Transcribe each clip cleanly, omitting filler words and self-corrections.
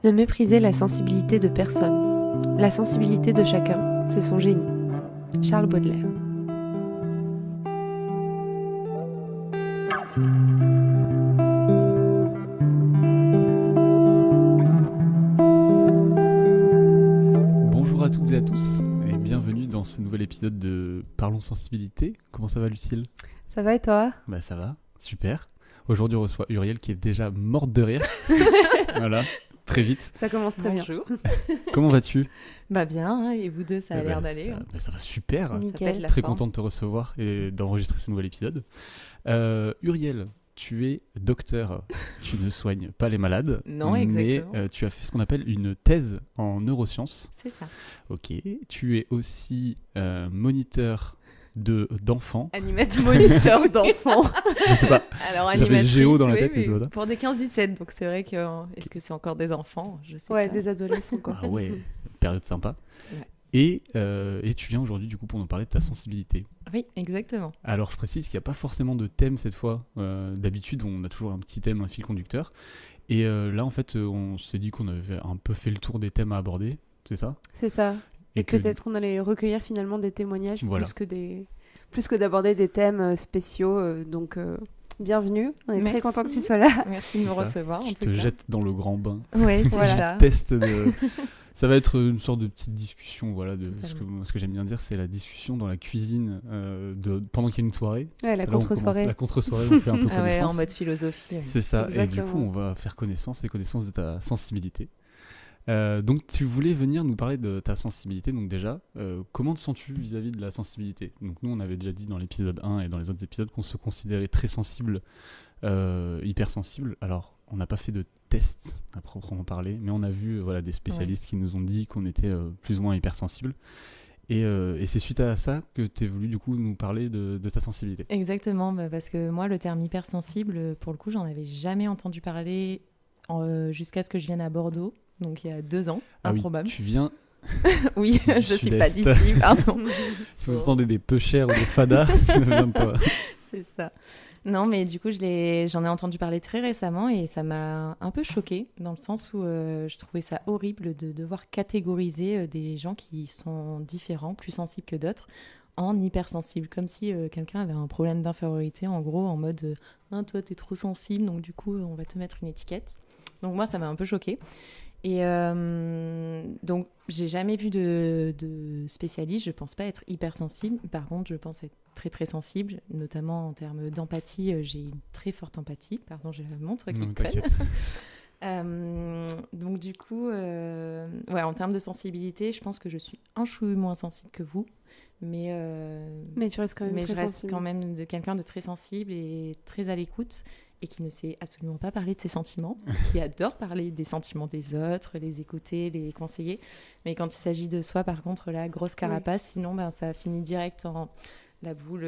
Ne méprisez la sensibilité de personne. La sensibilité de chacun, c'est son génie. Charles Baudelaire. Bonjour à toutes et à tous et bienvenue dans ce nouvel épisode de Parlons Sensibilité. Comment ça va, Lucille ? Ça va et toi ? Bah ça va, super. Aujourd'hui on reçoit Uriel qui est déjà morte de rire. Voilà, très vite. Ça commence très bien. Bonjour. Comment vas-tu ? Bah bien, et vous deux, ça a l'air d'aller. Ça va super. Nickel. Ça pète la Très forme. content de te recevoir et d'enregistrer ce nouvel épisode. Uriel, tu es docteur. Tu ne soignes pas les malades. Non, exactement. Mais tu as fait ce qu'on appelle une thèse en neurosciences. C'est ça. Ok. Tu es aussi moniteur d'enfants. Animateur moniteur d'enfants. Je sais pas. Alors J'avais animatrice, Géo dans la oui, tête, mais oui, c'est pas ça. pour des 15-17, donc c'est vrai que... Est-ce que c'est encore des enfants ? Je sais Ouais, pas. des adolescents quoi. Ah ouais, période sympa. Ouais. Et tu viens aujourd'hui du coup pour nous parler de ta sensibilité. Oui, exactement. Alors je précise qu'il n'y a pas forcément de thème cette fois. D'habitude on a toujours un petit thème, un fil conducteur. Et là en fait on s'est dit qu'on avait un peu fait le tour des thèmes à aborder, c'est ça ? C'est ça. Et que- peut-être qu'on allait recueillir finalement des témoignages Voilà. plus que d'aborder des thèmes spéciaux. Donc bienvenue. On est très Merci. content que tu sois là. Merci de me C'est ça. recevoir, en Je tout te cas. jette dans le grand bain. Ouais, c'est Voilà. ça. Test de... Ça va être une sorte de petite discussion, voilà, de Totalement. ce que j'aime bien dire, c'est la discussion dans la cuisine pendant qu'il y a une soirée. Ouais, la Là, on contre-soirée. commence- La contre-soirée, on fait un peu Ah ouais, connaissance. en mode philosophie. C'est ça, et du Exactement. coup on va faire connaissance de ta sensibilité. Donc tu voulais venir nous parler de ta sensibilité, donc déjà, comment te sens-tu vis-à-vis de la sensibilité ? Donc nous on avait déjà dit dans l'épisode 1 et dans les autres épisodes qu'on se considérait très sensible, hypersensible. Alors on n'a pas fait de test à proprement parler, mais on a vu des spécialistes qui nous ont dit qu'on était plus ou moins hypersensible. Et c'est suite à ça que tu es voulu du coup nous parler de ta sensibilité. Exactement, parce que moi, le terme hypersensible, pour le coup, j'en avais jamais entendu parler jusqu'à ce que je vienne à Bordeaux, donc il y a 2 ans, improbable. Oui, tu viens, Oui, du je suis pas sud-est. d'ici, pardon. si vous entendez des peu chers ou des fadas, ça ne vient de toi. C'est ça. Non, mais du coup, j'en ai entendu parler très récemment et ça m'a un peu choquée, dans le sens où je trouvais ça horrible de devoir catégoriser des gens qui sont différents, plus sensibles que d'autres, en hypersensibles. Comme si quelqu'un avait un problème d'infériorité, en gros, en mode ah, toi, t'es trop sensible, donc du coup, on va te mettre une étiquette. Donc moi, ça m'a un peu choquée. Et donc, j'ai jamais vu de spécialiste. Je pense pas être hypersensible. Par contre, je pense être très très sensible, notamment en termes d'empathie. J'ai une très forte empathie. Pardon, j'ai la montre qui Non, colle. t'inquiète. Donc du coup, ouais, en termes de sensibilité, je pense que je suis un chouï moins sensible que vous. Mais tu restes quand même je très reste sensible. quand même quelqu'un de très sensible et très à l'écoute et qui ne sait absolument pas parler de ses sentiments, qui adore parler des sentiments des autres, les écouter, les conseiller. Mais quand il s'agit de soi, par contre, la grosse carapace, sinon ça finit direct en la boule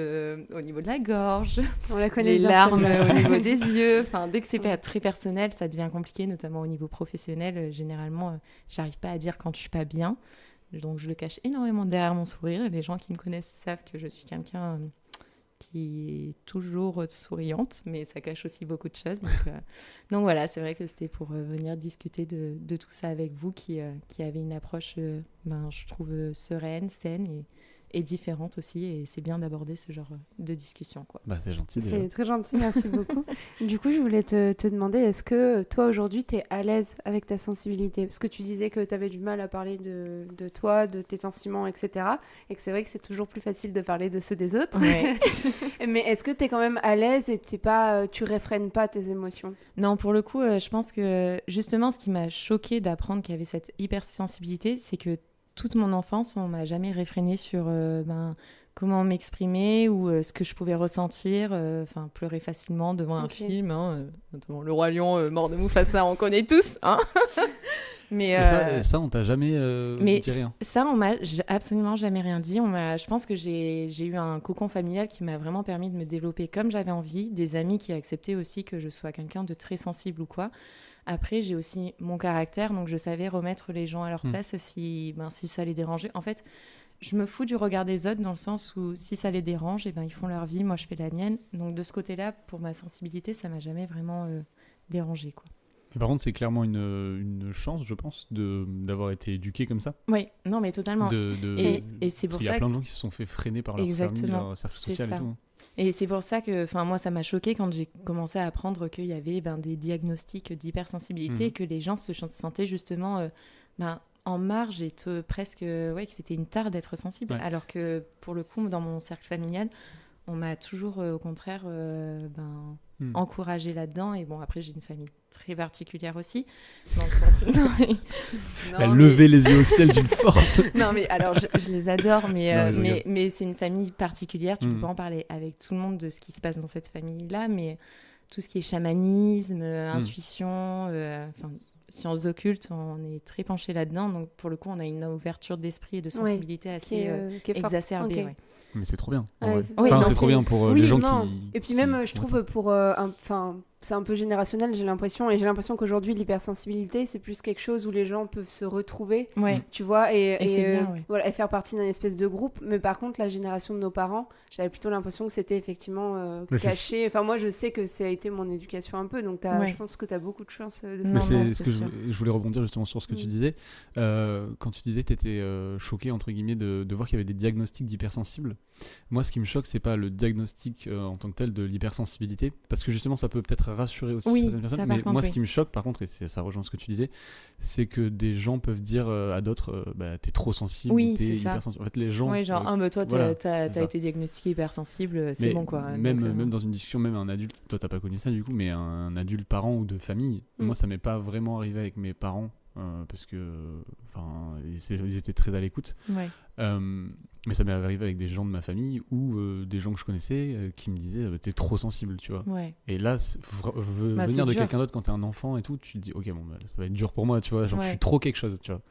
au niveau de la gorge, On la connaît les bien, larmes celle-là. au niveau des yeux. Enfin, dès que c'est très personnel, ça devient compliqué, notamment au niveau professionnel. Généralement, j'arrive pas à dire quand je suis pas bien. Donc, je le cache énormément derrière mon sourire. Les gens qui me connaissent savent que je suis quelqu'un qui est toujours souriante, mais ça cache aussi beaucoup de choses. Donc voilà, c'est vrai que c'était pour venir discuter de tout ça avec vous, qui avait une approche, je trouve, sereine, saine et différente aussi. Et c'est bien d'aborder ce genre de discussion, quoi. Bah, c'est gentil déjà. C'est très gentil, merci beaucoup. Du coup, je voulais te demander, est-ce que toi, aujourd'hui, tu es à l'aise avec ta sensibilité ? Parce que tu disais que tu avais du mal à parler de toi, de tes sentiments, etc. Et que c'est vrai que c'est toujours plus facile de parler de ceux des autres. Ouais. Mais est-ce que tu es quand même à l'aise et tu réfrènes pas tes émotions ? Non, pour le coup, je pense que justement, ce qui m'a choquée d'apprendre qu'il y avait cette hypersensibilité, c'est que toute mon enfance, on m'a jamais réfréné sur comment m'exprimer ou ce que je pouvais ressentir. Pleurer facilement devant un film, notamment Le Roi Lion, mort de Mufasa, on connaît tous. Hein. Mais Et ça, on t'a jamais dit rien. Ça, on m'a absolument jamais rien dit. Je pense que j'ai eu un cocon familial qui m'a vraiment permis de me développer comme j'avais envie, des amis qui acceptaient aussi que je sois quelqu'un de très sensible ou quoi. Après, j'ai aussi mon caractère, donc je savais remettre les gens à leur place si ça les dérangeait. En fait, je me fous du regard des autres dans le sens où si ça les dérange, ils font leur vie, moi je fais la mienne. Donc de ce côté-là, pour ma sensibilité, ça m'a jamais vraiment dérangée, quoi. Et par contre, c'est clairement une chance, je pense, d'avoir été éduqué comme ça. Oui, non, mais totalement. Et c'est pour Parce qu'il y a ça plein de gens qui se sont fait freiner par leur famille, leur cercle social et tout. Et c'est pour ça que, moi, ça m'a choquée quand j'ai commencé à apprendre qu'il y avait des diagnostics d'hypersensibilité, que les gens se sentaient justement en marge et presque, que c'était une tare d'être sensible. Ouais. Alors que, pour le coup, dans mon cercle familial, on m'a toujours, au contraire, encouragée là-dedans. Et bon, après, j'ai une famille très particulière aussi, dans le sens... Elle levait les yeux au ciel d'une force. Non, mais alors, je les adore, mais c'est une famille particulière. Tu peux pas en parler avec tout le monde de ce qui se passe dans cette famille-là, mais tout ce qui est chamanisme, intuition, sciences occultes, on est très penché là-dedans. Donc, pour le coup, on a une ouverture d'esprit et de sensibilité assez qui est exacerbée. Okay. Mais c'est trop bien. C'est trop bien pour les gens qui... Et puis même, je trouve, pour... c'est un peu générationnel, j'ai l'impression. Et j'ai l'impression qu'aujourd'hui, l'hypersensibilité, c'est plus quelque chose où les gens peuvent se retrouver, tu vois, et faire partie d'un espèce de groupe. Mais par contre, la génération de nos parents, j'avais plutôt l'impression que c'était effectivement caché. Enfin, moi, je sais que ça a été mon éducation un peu. Donc, je pense que tu as beaucoup de chance de ça. C'est ce que je voulais rebondir justement sur ce que tu disais. Quand tu disais que tu étais choquée, entre guillemets, de voir qu'il y avait des diagnostics d'hypersensibles. Moi, ce qui me choque, c'est pas le diagnostic en tant que tel de l'hypersensibilité, parce que justement, ça peut peut-être rassurer aussi certaines personnes. Mais moi, ce qui me choque, par contre, et ça rejoint ce que tu disais, c'est que des gens peuvent dire à d'autres, t'es trop sensible, t'es hypersensible. En fait, les gens. Oui, genre, toi, t'as été diagnostiqué hypersensible, c'est bon, quoi. Même dans une discussion, même un adulte, toi, t'as pas connu ça du coup, mais un adulte parent ou de famille, moi, ça m'est pas vraiment arrivé avec mes parents. Parce que ils étaient très à l'écoute. Mais ça m'est arrivé avec des gens de ma famille ou des gens que je connaissais qui me disaient t'es trop sensible, tu vois. Et là venir de quelqu'un d'autre quand t'es un enfant et tout, tu te dis ok, bon, ça va être dur pour moi, tu vois, genre je suis trop quelque chose, tu vois.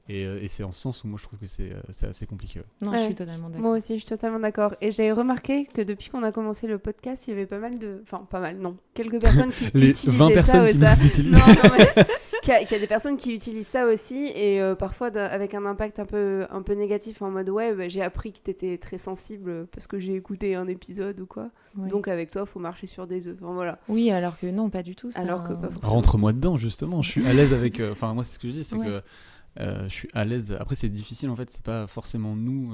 Et c'est en ce sens où moi je trouve que c'est assez compliqué. Non, je suis totalement d'accord. Moi aussi, je suis totalement d'accord. Et j'avais remarqué que depuis qu'on a commencé le podcast, il y avait quelques personnes qui utilisaient 20 personnes qui nous utilisent. Il y a des personnes qui utilisent ça aussi et parfois avec un impact un peu négatif en mode j'ai appris que t'étais très sensible parce que j'ai écouté un épisode ou quoi. Donc avec toi, faut marcher sur des œufs. Enfin, voilà. Oui, alors que non, pas du tout. Alors que pas forcément. Rentre-moi dedans, justement. Je suis à l'aise avec. Moi, c'est ce que je dis, c'est que. Je suis à l'aise. Après, c'est difficile en fait, c'est pas forcément nous,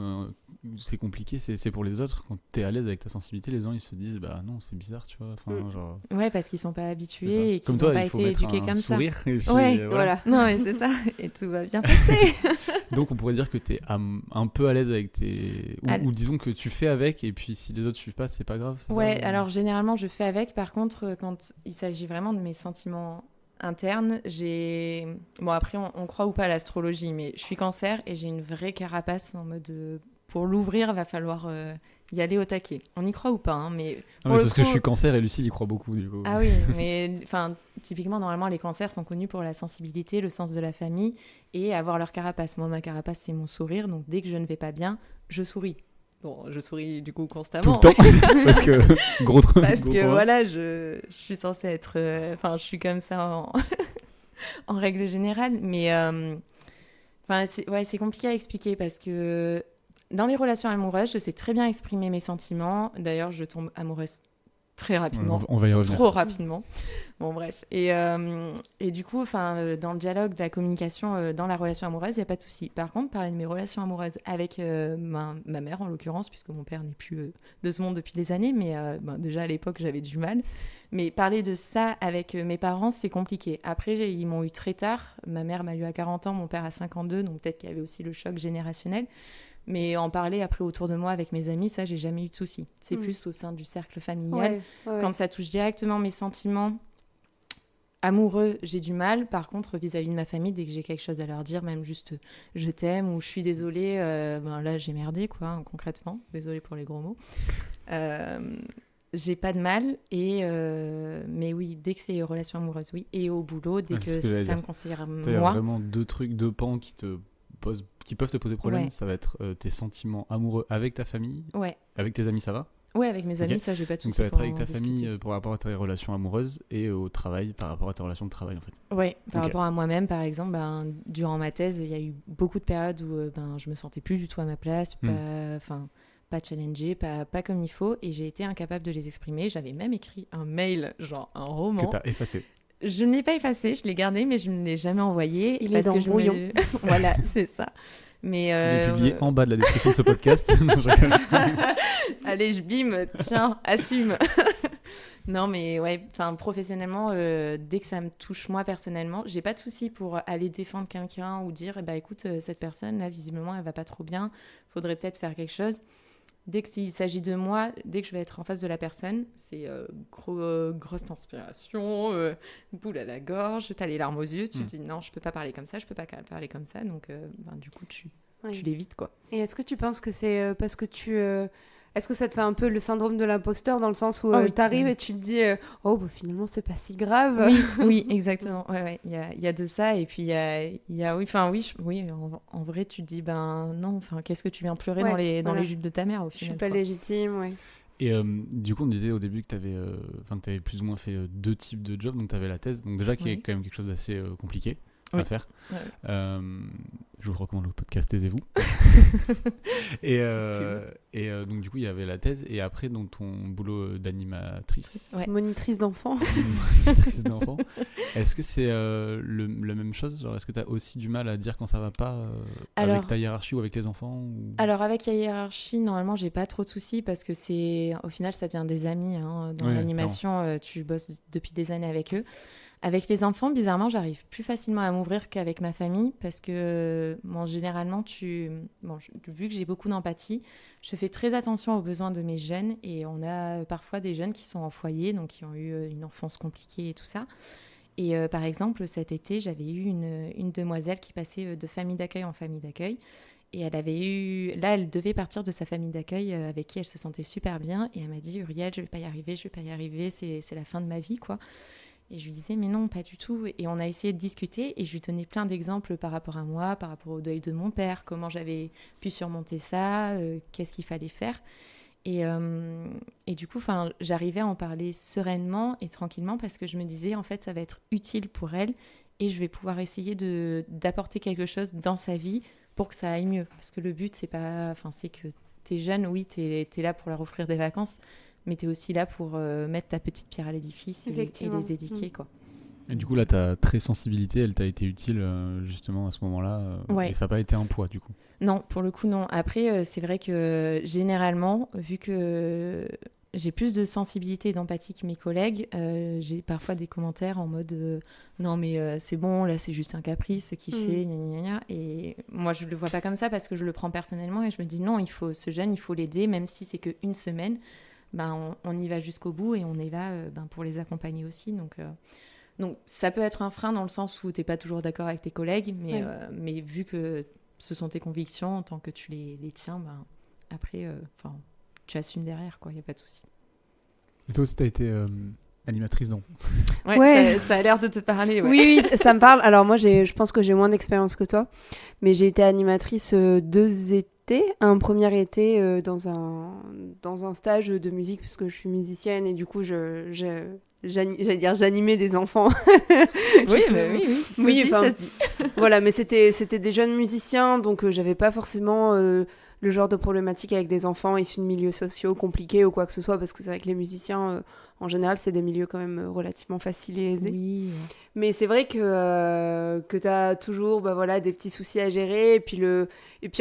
c'est compliqué, c'est pour les autres. Quand t'es à l'aise avec ta sensibilité, les gens ils se disent bah non, c'est bizarre, tu vois. Genre... Ouais, parce qu'ils sont pas habitués et qu'ils n'ont pas été éduqués comme ça. Sourire, et puis, voilà. Non, mais c'est ça, et tout va bien passer. Donc, on pourrait dire que t'es un peu à l'aise avec tes. Ou disons que tu fais avec, et puis si les autres suivent pas, c'est pas grave. Ouais, alors généralement, je fais avec. Par contre, quand il s'agit vraiment de mes sentiments interne, après on croit ou pas à l'astrologie, mais je suis Cancer et j'ai une vraie carapace en mode pour l'ouvrir va falloir y aller au taquet. On y croit ou pas, mais c'est parce que je suis Cancer et Lucie y croit beaucoup du coup. Ah oui, mais typiquement normalement les Cancers sont connus pour la sensibilité, le sens de la famille et avoir leur carapace. Moi ma carapace c'est mon sourire, donc dès que je ne vais pas bien, je souris. Bon, je souris du coup constamment. Tout le temps. Parce que voilà, je suis censée être... je suis comme ça en règle générale. Mais c'est compliqué à expliquer parce que dans les relations amoureuses, je sais très bien exprimer mes sentiments. D'ailleurs, je tombe amoureuse très rapidement. On va y revenir. Trop rapidement. Bon, bref. Et du coup, dans le dialogue, la communication, dans la relation amoureuse, il n'y a pas de souci. Par contre, parler de mes relations amoureuses avec ma mère, en l'occurrence, puisque mon père n'est plus de ce monde depuis des années, mais déjà à l'époque, j'avais du mal. Mais parler de ça avec mes parents, c'est compliqué. Après, ils m'ont eu très tard. Ma mère m'a eu à 40 ans, mon père à 52, donc peut-être qu'il y avait aussi le choc générationnel. Mais en parler après autour de moi avec mes amis, ça, j'ai jamais eu de souci. C'est plus au sein du cercle familial. Quand ça touche directement mes sentiments amoureux, j'ai du mal. Par contre, vis-à-vis de ma famille, dès que j'ai quelque chose à leur dire, même juste je t'aime ou je suis désolée, là, j'ai merdé, quoi, concrètement. Désolée pour les gros mots. J'ai pas de mal. Mais oui, dès que c'est relation amoureuse, oui. Et au boulot, dès que ça me concerne moi. Il y a vraiment deux pans qui peuvent te poser problème. Ça va être tes sentiments amoureux avec ta famille. Avec tes amis, ça va? Ouais, avec mes amis, ça, j'ai pas de soucis. Donc ça va être avec ta famille par rapport à tes relations amoureuses et au travail par rapport à tes relations de travail, en fait. Ouais, par rapport à moi-même, par exemple, durant ma thèse, il y a eu beaucoup de périodes où je me sentais plus du tout à ma place, pas challengée, pas comme il faut, et j'ai été incapable de les exprimer. J'avais même écrit un mail, genre un roman. Que t'as effacé. Je ne l'ai pas effacé, je l'ai gardé, mais je ne l'ai jamais envoyé. Il est dans que je brouillon. Voilà, c'est ça. Mais Il est publié en bas de la description de ce podcast. Non, je rigole. allez, je bime, tiens, assume. Non, mais ouais, enfin, professionnellement, dès que ça me touche moi personnellement, j'ai pas de souci pour aller défendre quelqu'un ou dire, bah écoute, cette personne là, visiblement, elle va pas trop bien, faudrait peut-être faire quelque chose. Dès qu'il s'agit de moi, dès que je vais être en face de la personne, c'est grosse transpiration, boule à la gorge, t'as les larmes aux yeux, tu te dis non, je peux pas parler comme ça, je peux pas parler comme ça, donc du coup tu l'évites quoi. Et est-ce que tu penses que c'est parce que est-ce que ça te fait un peu le syndrome de l'imposteur dans le sens où oui. t'arrives et tu te dis oh bah, finalement c'est pas si grave. Oui, exactement. Ouais, il y a de ça et puis il y a oui, en vrai tu te dis ben non, enfin qu'est-ce que tu viens pleurer dans les jupes de ta mère au Je final. suis pas légitime, ouais. Et du coup, on me disait au début que tu avais plus ou moins fait 2 types de jobs. Donc, tu avais la thèse, donc déjà qui est quand même quelque chose d'assez compliqué à faire. Ouais. Je vous recommande le podcast Taisez-vous. et donc, du coup, il y avait la thèse. Et après, donc, ton boulot d'animatrice. Ouais. Monitrice d'enfants. Monitrice d'enfants. Est-ce que c'est la même chose? Genre, est-ce que tu as aussi du mal à dire quand ça va pas avec ta hiérarchie ou avec les enfants ou... Alors, avec la hiérarchie, normalement, j'ai pas trop de soucis parce que au final, ça devient des amis. Hein. Dans l'animation, tu bosses depuis des années avec eux. Avec les enfants, bizarrement, j'arrive plus facilement à m'ouvrir qu'avec ma famille parce que, généralement, vu que j'ai beaucoup d'empathie, je fais très attention aux besoins de mes jeunes et on a parfois des jeunes qui sont en foyer, donc qui ont eu une enfance compliquée et tout ça. Et par exemple, cet été, j'avais eu une demoiselle qui passait de famille d'accueil en famille d'accueil. Et elle devait partir de sa famille d'accueil avec qui elle se sentait super bien. Et elle m'a dit, Uriel, je vais pas y arriver, c'est la fin de ma vie, quoi. Et je lui disais, mais non, pas du tout. Et on a essayé de discuter et je lui donnais plein d'exemples par rapport à moi, par rapport au deuil de mon père, comment j'avais pu surmonter ça, qu'est-ce qu'il fallait faire. Et du coup, j'arrivais à en parler sereinement et tranquillement parce que je me disais, en fait, ça va être utile pour elle et je vais pouvoir essayer d'apporter quelque chose dans sa vie pour que ça aille mieux. Parce que le but, c'est que t'es jeune, oui, t'es là pour leur offrir des vacances, mais tu es aussi là pour mettre ta petite pierre à l'édifice et les éduquer, quoi. Et du coup, là, ta très sensibilité, elle t'a été utile justement à ce moment-là et ça n'a pas été un poids, du coup? Non, pour le coup, non. Après, c'est vrai que généralement, vu que j'ai plus de sensibilité et d'empathie que mes collègues, j'ai parfois des commentaires en mode non, mais c'est bon, là, c'est juste un caprice qu'il fait, gna gna gna. Et moi, je le vois pas comme ça parce que je le prends personnellement et je me dis non, ce jeune, il faut l'aider, même si c'est qu'une semaine. On y va jusqu'au bout et on est là pour les accompagner aussi. Donc, ça peut être un frein dans le sens où tu n'es pas toujours d'accord avec tes collègues, mais vu que ce sont tes convictions, tant que tu les tiens, après, tu assumes derrière, quoi. Il n'y a pas de souci. Et toi aussi, tu as été animatrice d'enfants. Ouais. Ça a l'air de te parler. Ouais. Oui, ça me parle. Alors moi, je pense que j'ai moins d'expérience que toi, mais j'ai été animatrice 2 étés. Un premier été dans un stage de musique parce que je suis musicienne et du coup j'allais dire j'animais des enfants. Oui. Ça se dit. Voilà, mais c'était des jeunes musiciens, donc j'avais pas forcément le genre de problématique avec des enfants issus de milieux sociaux compliqués ou quoi que ce soit, parce que c'est vrai que les musiciens en général c'est des milieux quand même relativement faciles et aisés. Oui. Mais c'est vrai que t'as toujours des petits soucis à gérer et puis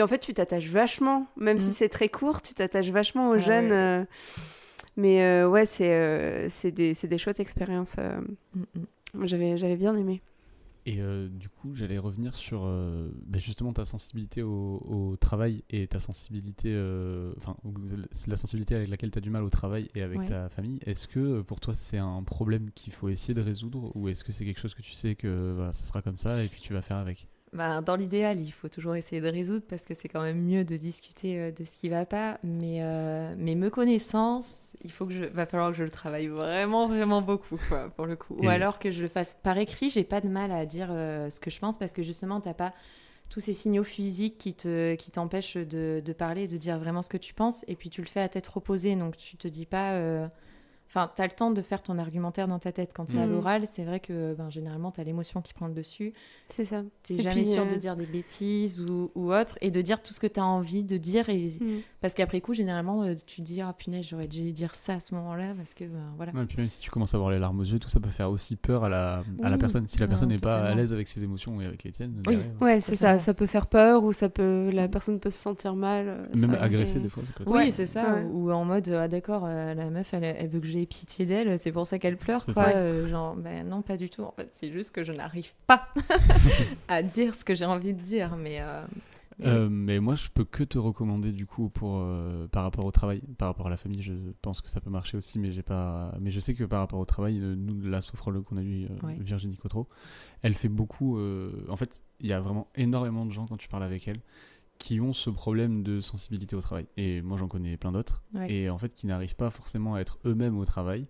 en fait tu t'attaches vachement, même si c'est très court, tu t'attaches vachement aux jeunes. Ouais. Mais c'est des chouettes expériences. J'avais bien aimé. Et du coup, j'allais revenir sur justement ta sensibilité au travail et ta sensibilité, la sensibilité avec laquelle tu as du mal au travail et avec ta famille. Est-ce que pour toi, c'est un problème qu'il faut essayer de résoudre ou est-ce que c'est quelque chose que tu sais que ça sera comme ça et puis tu vas faire avec? Dans l'idéal, il faut toujours essayer de résoudre parce que c'est quand même mieux de discuter de ce qui ne va pas. Mais me connaissant, va falloir que je le travaille vraiment, vraiment beaucoup, quoi, pour le coup. Ou alors que je le fasse par écrit, j'ai pas de mal à dire ce que je pense parce que justement, tu n'as pas tous ces signaux physiques qui t'empêchent de parler et de dire vraiment ce que tu penses. Et puis, tu le fais à tête reposée, donc tu te dis pas... Enfin, t'as le temps de faire ton argumentaire dans ta tête. Quand c'est à Mhm. l'oral, c'est vrai que généralement, t'as l'émotion qui prend le dessus. C'est ça. T'es Et jamais puis, sûr de dire des bêtises ou autre, et de dire tout ce que t'as envie de dire. Parce qu'après coup, généralement, tu te dis, ah punaise, j'aurais dû dire ça à ce moment-là, parce que voilà. Ouais, et puis même si tu commences à avoir les larmes aux yeux, tout ça peut faire aussi peur à la Oui, personne. Si la non, personne n'est pas à totalement. l'aise avec ses émotions et avec les tiennes, Oui. derrière, Ouais, c'est ça. Totalement. Ça peut faire peur ou la personne peut se sentir mal. C'est même vrai que agressé c'est- des fois, ça peut être. Oui, Ouais, c'est ça. ouais. Ou en mode, ah d'accord, la meuf, elle veut que j'ai pitié d'elle, c'est pour ça qu'elle pleure, C'est quoi. ça. Genre, ben non, pas du tout. En fait, c'est juste que je n'arrive pas à dire ce que j'ai envie de dire. Mais moi, je peux que te recommander du coup par rapport au travail, par rapport à la famille. Je pense que ça peut marcher aussi, mais j'ai pas. Mais je sais que par rapport au travail, nous, la sophrologue qu'on a eu, Ouais. Virginie Cotreau, elle fait beaucoup. En fait, il y a vraiment énormément de gens quand tu parles avec elle qui ont ce problème de sensibilité au travail. Et moi, j'en connais plein d'autres. Ouais. Et en fait, qui n'arrivent pas forcément à être eux-mêmes au travail.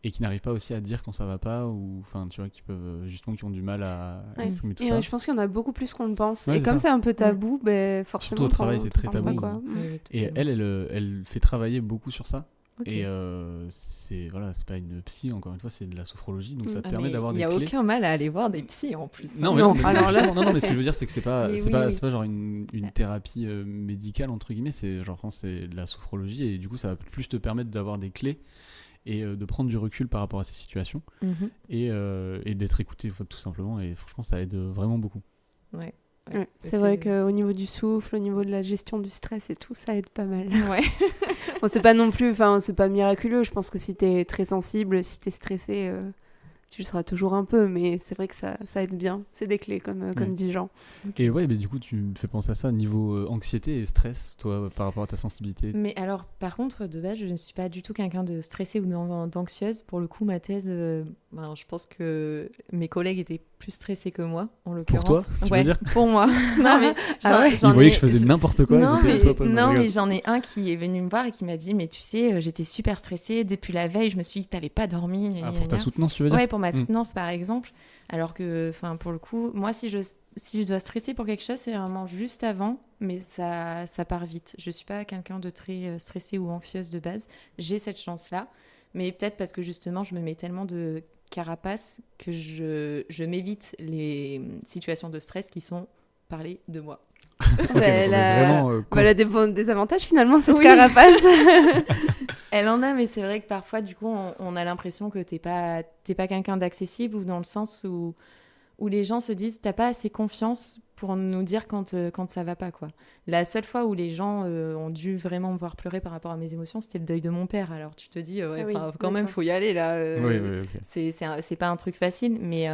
Et qui n'arrivent pas aussi à dire quand ça va pas, ou enfin, tu vois, qui peuvent justement, qui ont du mal à Ouais. exprimer tout Et ça. je pense qu'il y en a beaucoup plus qu'on le pense. Ouais, et c'est comme ça. c'est un peu tabou, ben forcément. Surtout au travail, c'est très t'en parles tabou. pas, quoi. Oui, Et totalement. elle fait travailler beaucoup sur ça. Ok. Et c'est pas une psy, encore une fois, c'est de la sophrologie, donc ça te Ah, permet mais d'avoir il des n'y a clés. aucun mal à aller voir des psys en plus. Non, hein. mais Non, mais alors là, justement, tout à mais ce que fait. je veux dire, c'est que c'est pas, Mais c'est oui, pas, oui. c'est pas genre une thérapie médicale, entre guillemets, c'est genre quand c'est de la sophrologie, et du coup, ça va plus te permettre d'avoir des clés et de prendre du recul par rapport à ces situations Mhm. et d'être écouté, tout simplement, et franchement, ça aide vraiment beaucoup. Ouais. Ouais, c'est vrai qu'au niveau du souffle, au niveau de la gestion du stress et tout, ça aide pas mal. Ouais. Bon, c'est pas non plus, enfin, c'est pas miraculeux. Je pense que si t'es très sensible, si t'es stressé, tu le seras toujours un peu, mais c'est vrai que ça aide bien. C'est des clés, comme dit Jean. Et ouais, mais du coup, tu me fais penser à ça, niveau anxiété et stress, toi, par rapport à ta sensibilité. Mais alors, par contre, de base, je ne suis pas du tout quelqu'un de stressé ou d'anxieuse. Pour le coup, ma thèse, je pense que mes collègues étaient plus stressés que moi, en l'occurrence. toi, tu veux Ouais, dire pour moi. Non, mais Ah ouais. Ils voyaient que je faisais n'importe quoi. Non, ils étaient mais, tout en train de me non, regarder. mais j'en ai un qui est venu me voir et qui m'a dit, mais tu sais, j'étais super stressée depuis la veille, je me suis dit que t'avais pas dormi. gna, Ah, gna, pour ta gna. soutenance, tu veux dire Ouais, pour ma Mm. soutenance, par exemple. Alors que, pour le coup, moi, si je dois stresser pour quelque chose, c'est vraiment juste avant, mais ça part vite. Je suis pas quelqu'un de très stressé ou anxieuse de base. J'ai cette chance-là, mais peut-être parce que justement, je me mets tellement de carapace que je m'évite les situations de stress qui sont parlées de moi. Ok, donc, Elle a, vraiment, elle a des avantages finalement, cette Oui. carapace. Elle en a, mais c'est vrai que parfois, du coup, on a l'impression que t'es pas quelqu'un d'accessible, ou dans le sens où les gens se disent t'as pas assez confiance pour nous dire quand ça va pas, quoi. La seule fois où les gens ont dû vraiment me voir pleurer par rapport à mes émotions, c'était le deuil de mon père. Alors tu te dis ouais, Ah oui, quand même d'accord. faut y aller là. Oui, oui, ok. C'est pas un truc facile, mais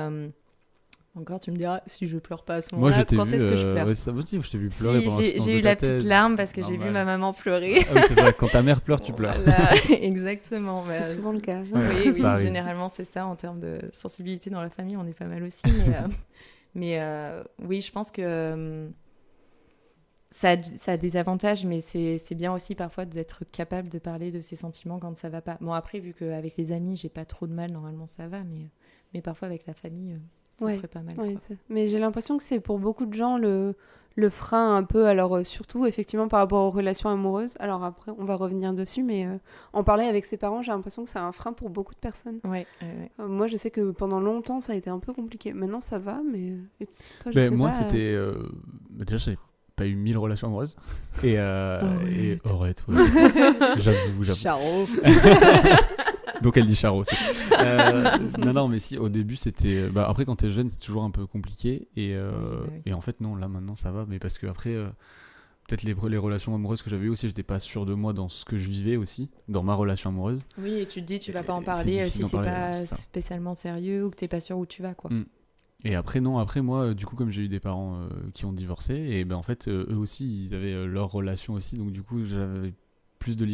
encore tu me diras si je pleure pas à ce Moi, moment-là, je t'ai quand vu. est-ce que je pleure? Ouais, c'est ça aussi, je t'ai vu pleurer Si, pendant la j'ai séquence j'ai de eu ta la petite thèse. larme parce que j'ai Normal. vu ma maman pleurer. Ah oui, c'est ça, quand ta mère pleure, tu pleures. Voilà, exactement. Bah, C'est souvent le cas. Ouais, oui, oui, ça arrive. généralement c'est ça en termes de sensibilité dans la famille, on est pas mal aussi. Mais oui, je pense que ça a des avantages, mais c'est bien aussi parfois d'être capable de parler de ses sentiments quand ça va pas. Bon, après, vu qu'avec les amis, j'ai pas trop de mal, normalement ça va, mais parfois avec la famille, ça Ouais, serait pas mal. Ouais, quoi. mais j'ai l'impression que c'est pour beaucoup de gens le frein un peu, alors surtout effectivement par rapport aux relations amoureuses. Alors après, on va revenir dessus, mais en parler avec ses parents, j'ai l'impression que c'est un frein pour beaucoup de personnes. Ouais. Moi, je sais que pendant longtemps, ça a été un peu compliqué. Maintenant, ça va, mais et toi, je Ben, sais moi, pas. c'était. Déjà, j'avais pas eu 1000 relations amoureuses. Et arrête, ouais. J'avoue. Charo. Donc elle dit Charo. Non, mais si, au début c'était. Après, quand t'es jeune, c'est toujours un peu compliqué. Oui. Et en fait, non, là maintenant ça va. Mais parce que après, peut-être les relations amoureuses que j'avais eues aussi, j'étais pas sûr de moi dans ce que je vivais aussi, dans ma relation amoureuse. Oui, et tu te dis, tu vas pas en C'est parler difficile si d'en c'est parler, pas c'est ça. spécialement sérieux ou que t'es pas sûr où tu vas, quoi. Mm. Et après, non, après moi, du coup, comme j'ai eu des parents qui ont divorcé, et ben en fait, eux aussi, ils avaient leur relation aussi. Donc du coup, j'avais plus de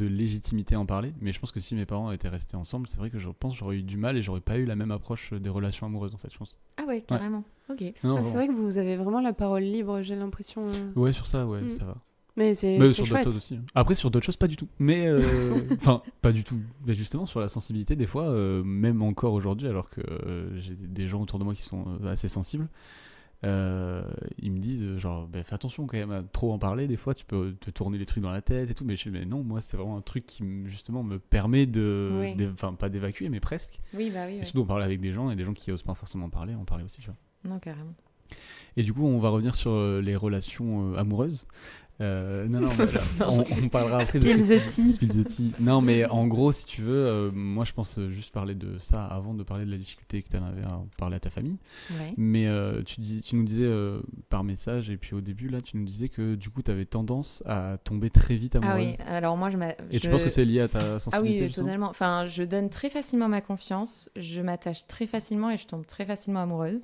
légitimité à en parler. Mais je pense que si mes parents étaient restés ensemble, c'est vrai que je pense que j'aurais eu du mal et j'aurais pas eu la même approche des relations amoureuses, en fait, je pense. Ah ouais, carrément. Ok. Non, Ah, c'est vrai que vous avez vraiment la parole libre, j'ai l'impression. Ouais, sur ça, ouais, Mm. ça va. Mais c'est Mais c'est sur d'autres chouette. choses aussi. Hein. Après, sur d'autres choses, pas du tout. Mais, enfin, pas du tout. Mais justement, sur la sensibilité, des fois, même encore aujourd'hui, alors que j'ai des gens autour de moi qui sont assez sensibles, ils me disent genre fais attention quand même à trop en parler, des fois tu peux te tourner les trucs dans la tête et tout, mais je dis mais non, moi c'est vraiment un truc qui justement me permet Oui. enfin pas d'évacuer mais presque, Oui, bah oui. et surtout en parler avec des gens, et des gens qui osent pas forcément en parler aussi, tu vois. Non, carrément. Et du coup on va revenir sur les relations amoureuses. Non, mais on parlera après Spill de the tea. Spill the tea. Non, mais en gros, si tu veux, moi je pense juste parler de ça avant de parler de la difficulté que tu en avais à en parler à ta famille. Ouais. Mais tu nous disais par message, et puis au début, là, tu nous disais que du coup, tu avais tendance à tomber très vite Ah amoureuse. oui, alors moi Et tu penses que c'est lié à ta Ah sensibilité oui, justement totalement. Enfin, je donne très facilement ma confiance, je m'attache très facilement et je tombe très facilement amoureuse.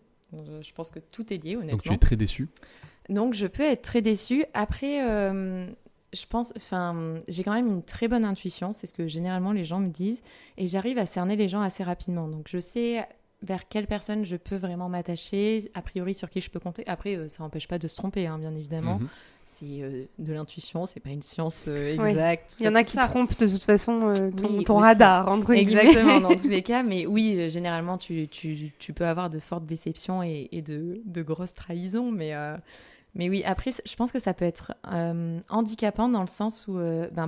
Je pense que tout est lié, honnêtement. Donc tu es très déçue. Donc je peux être très déçue. Après, je pense, enfin, j'ai quand même une très bonne intuition, c'est ce que généralement les gens me disent, et j'arrive à cerner les gens assez rapidement. Donc je sais vers quelle personne je peux vraiment m'attacher, a priori sur qui je peux compter. Après, ça n'empêche pas de se tromper, hein, bien évidemment. Mhm. C'est de l'intuition, c'est pas une science exacte. Il y en a qui trompent de toute façon Oui, ton aussi. radar, entre guillemets. Exactement, dans tous les cas. Mais oui, généralement, tu peux avoir de fortes déceptions et de grosses trahisons. Mais oui, après, je pense que ça peut être handicapant dans le sens où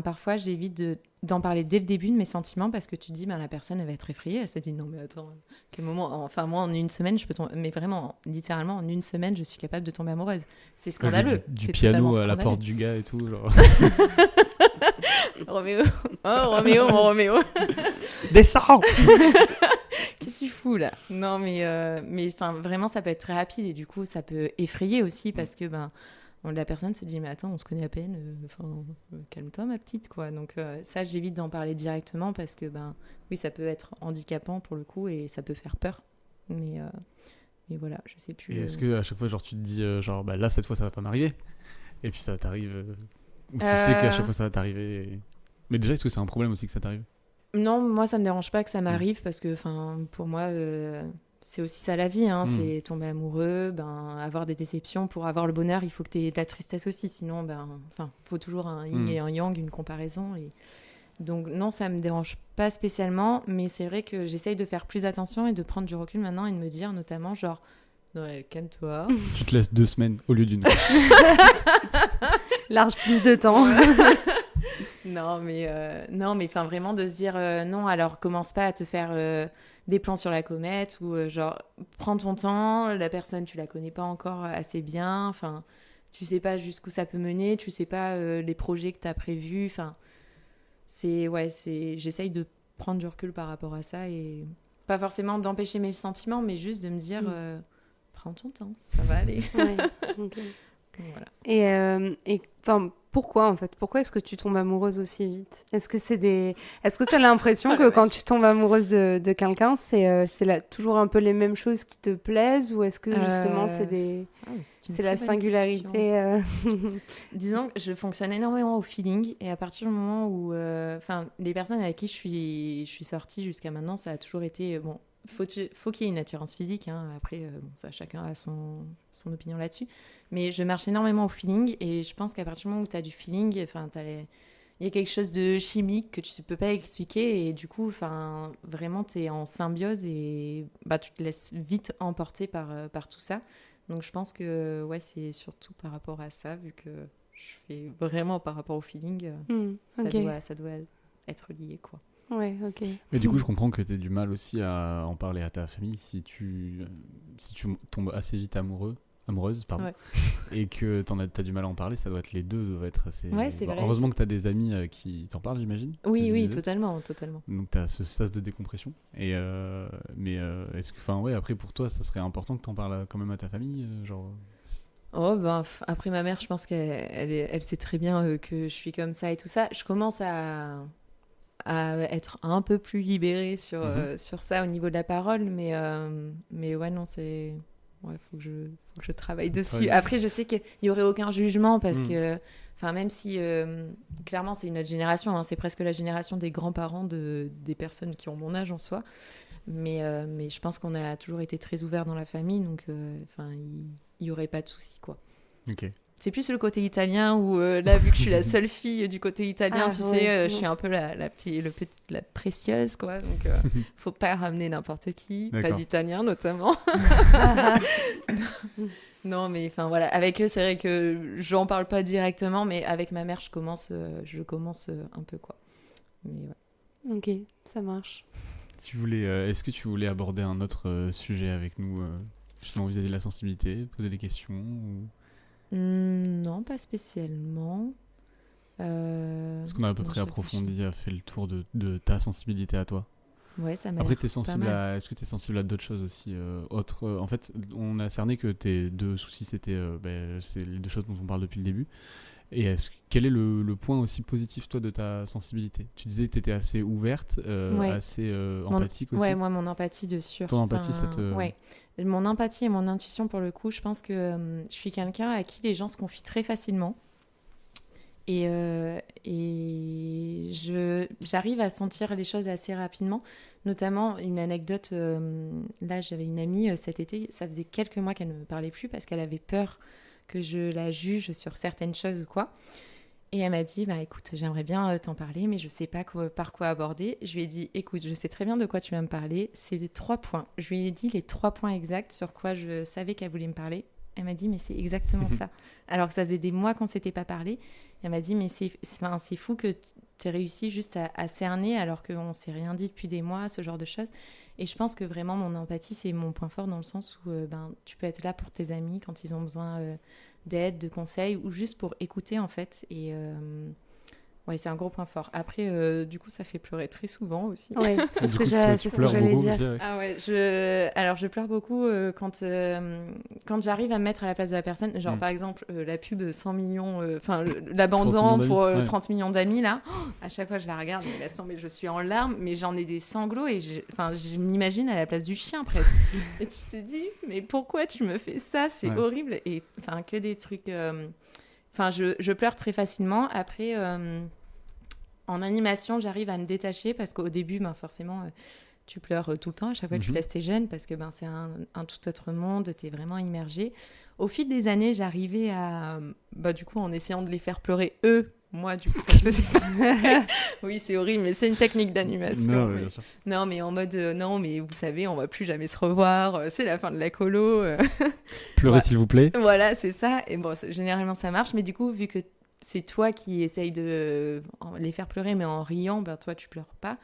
parfois, j'évite d'en parler dès le début de mes sentiments parce que tu te dis, la personne, elle va être effrayée. Elle se dit, non, mais attends, quel moment... Enfin, moi, en une semaine, je peux tomber... Mais vraiment, littéralement, en une semaine, je suis capable de tomber amoureuse. C'est scandaleux. Du C'est piano totalement à la scandaleux. porte du gars et tout, genre. Roméo. Oh, Roméo, mon Roméo. Descends. Qu'est-ce que tu fous là? Non, mais vraiment, ça peut être très rapide et du coup, ça peut effrayer aussi parce que la personne se dit, mais attends, on se connaît à peine, calme-toi, ma petite, quoi. Donc, ça, j'évite d'en parler directement parce que, oui, ça peut être handicapant pour le coup et ça peut faire peur. Mais voilà, je sais plus. Et est-ce que à chaque fois, genre, tu te dis, là, cette fois, ça va pas m'arriver, et puis ça t'arrive, ou tu sais qu'à chaque fois, ça va t'arriver, mais déjà, est-ce que c'est un problème aussi que ça t'arrive? Non, moi, ça me dérange pas que ça m'arrive parce que, pour moi, c'est aussi ça la vie, hein, c'est tomber amoureux, avoir des déceptions. Pour avoir le bonheur, il faut que tu aies de la tristesse aussi, sinon, faut toujours un yin et un yang, une comparaison. Et... Donc, non, ça me dérange pas spécialement, mais c'est vrai que j'essaye de faire plus attention et de prendre du recul maintenant et de me dire, notamment, genre, Noël, calme-toi. Tu te laisses 2 semaines au lieu d'une. Large plus de temps. Non, mais enfin vraiment de se dire non, alors commence pas à te faire des plans sur la comète ou genre prends ton temps, la personne tu la connais pas encore assez bien, enfin tu sais pas jusqu'où ça peut mener, tu sais pas les projets que tu as prévus, enfin j'essaye de prendre du recul par rapport à ça et pas forcément d'empêcher mes sentiments, mais juste de me dire prends ton temps, ça va aller. Ouais, ok. Voilà. Et pourquoi en fait? Pourquoi est-ce que tu tombes amoureuse aussi vite? Est-ce que tu as l'impression que quand tu tombes amoureuse de quelqu'un, c'est toujours un peu les mêmes choses qui te plaisent, ou est-ce que justement c'est la singularité Disons que je fonctionne énormément au feeling et à partir du moment où les personnes avec qui je suis sortie jusqu'à maintenant, ça a toujours été faut qu'il y ait une attirance physique, hein. Après ça, chacun a son opinion là-dessus, mais je marche énormément au feeling et je pense qu'à partir du moment où tu as du feeling, il y a quelque chose de chimique que tu ne peux pas expliquer et du coup vraiment tu es en symbiose et tu te laisses vite emporter par tout ça. Donc je pense que c'est surtout par rapport à ça, vu que je fais vraiment par rapport au feeling, ça doit être lié, quoi. Ouais, ok. Mais du coup, je comprends que tu aies du mal aussi à en parler à ta famille si tu tombes assez vite amoureuse, pardon, ouais. Et que t'as du mal à en parler, ça doit être les deux, doivent être assez... Ouais, c'est vrai. Heureusement que tu as des amis qui t'en parlent, j'imagine. Oui, totalement. Donc tu as ce sas de décompression. Et est-ce que, après pour toi, ça serait important que tu en parles quand même à ta famille, genre... Après ma mère, je pense qu'elle sait très bien que je suis comme ça et tout ça. Je commence à être un peu plus libérée sur ça au niveau de la parole, mais ouais, non, c'est... Ouais, faut que je travaille dessus. Ouais. Après, je sais qu'il n'y aurait aucun jugement parce que, même si clairement c'est une autre génération, hein, c'est presque la génération des grands-parents des personnes qui ont mon âge en soi, mais je pense qu'on a toujours été très ouverts dans la famille, donc il n'y aurait pas de souci, quoi. Ok. C'est plus le côté italien où là, vu que je suis la seule fille du côté italien, je suis un peu la précieuse, quoi. Donc, faut pas ramener n'importe qui, D'accord. pas d'italien notamment. Non, mais enfin voilà, avec eux, c'est vrai que j'en parle pas directement, mais avec ma mère, je commence un peu quoi. Mais ouais. Ok, ça marche. Est-ce que tu voulais aborder un autre sujet avec nous, justement vis-à-vis de la sensibilité, poser des questions Non, pas spécialement. Est-ce qu'on a à peu non, près je réfléchis. approfondi, a fait le tour de ta sensibilité à toi? Ouais, ça m'a Après, l'air pas mal. est-ce que tu es sensible à d'autres choses aussi autres, en fait, on a cerné que tes deux soucis, c'est les deux choses dont on parle depuis le début. Et quel est le point aussi positif, toi, de ta sensibilité? Tu disais que tu étais assez ouverte, Ouais. assez empathique aussi. Ouais, moi, mon empathie de sûr. Ton empathie, ça te... Ouais. Mon empathie et mon intuition, pour le coup, je pense que je suis quelqu'un à qui les gens se confient très facilement. Et j'arrive à sentir les choses assez rapidement. Notamment, une anecdote, là, j'avais une amie cet été, ça faisait quelques mois qu'elle ne me parlait plus parce qu'elle avait peur que je la juge sur certaines choses ou quoi. Et elle m'a dit, bah écoute, j'aimerais bien t'en parler, mais je sais pas par quoi aborder. Je lui ai dit, écoute, je sais très bien de quoi tu vas me parler. C'est des 3 points. Je lui ai dit les 3 points exacts sur quoi je savais qu'elle voulait me parler. Elle m'a dit, mais c'est exactement ça. Alors que ça faisait des mois qu'on s'était pas parlé. Elle m'a dit, mais c'est fou que tu aies réussi juste à cerner alors qu'on s'est rien dit depuis des mois, ce genre de choses. Et je pense que vraiment, mon empathie, c'est mon point fort dans le sens où tu peux être là pour tes amis quand ils ont besoin d'aide, de conseils ou juste pour écouter en fait. Et ouais, c'est un gros point fort. Après, du coup, ça fait pleurer très souvent aussi. Ouais, c'est Du ce coup, que toi, tu c'est ce que pleures j'allais beaucoup dire. aussi, ouais. Ah ouais, alors je pleure beaucoup quand j'arrive à me mettre à la place de la personne. Genre par exemple, la pub 100 millions, l'abandon pour 30 millions d'amis là. À chaque fois je la regarde, mais laisse tomber, je suis en larmes, mais j'en ai des sanglots et je m'imagine à la place du chien presque. Et tu te dis, mais pourquoi tu me fais ça? C'est horrible. Et enfin, que des trucs... Enfin, je pleure très facilement. Après... en animation, j'arrive à me détacher parce qu'au début, forcément, tu pleures tout le temps. À chaque fois que tu laisses tes jeunes parce que c'est un tout autre monde, tu es vraiment immergé. Au fil des années, j'arrivais à... du coup, en essayant de les faire pleurer eux, moi, du coup, ça me faisait pas... Oui, c'est horrible, mais c'est une technique d'animation. Non, mais... bien sûr. Non, mais en mode, non, mais vous savez, on va plus jamais se revoir. C'est la fin de la colo. Pleurez, s'il vous plaît. Voilà, c'est ça. Et bon, généralement, ça marche. Mais du coup, vu que c'est toi qui essaye de les faire pleurer, mais en riant, toi, tu pleures pas.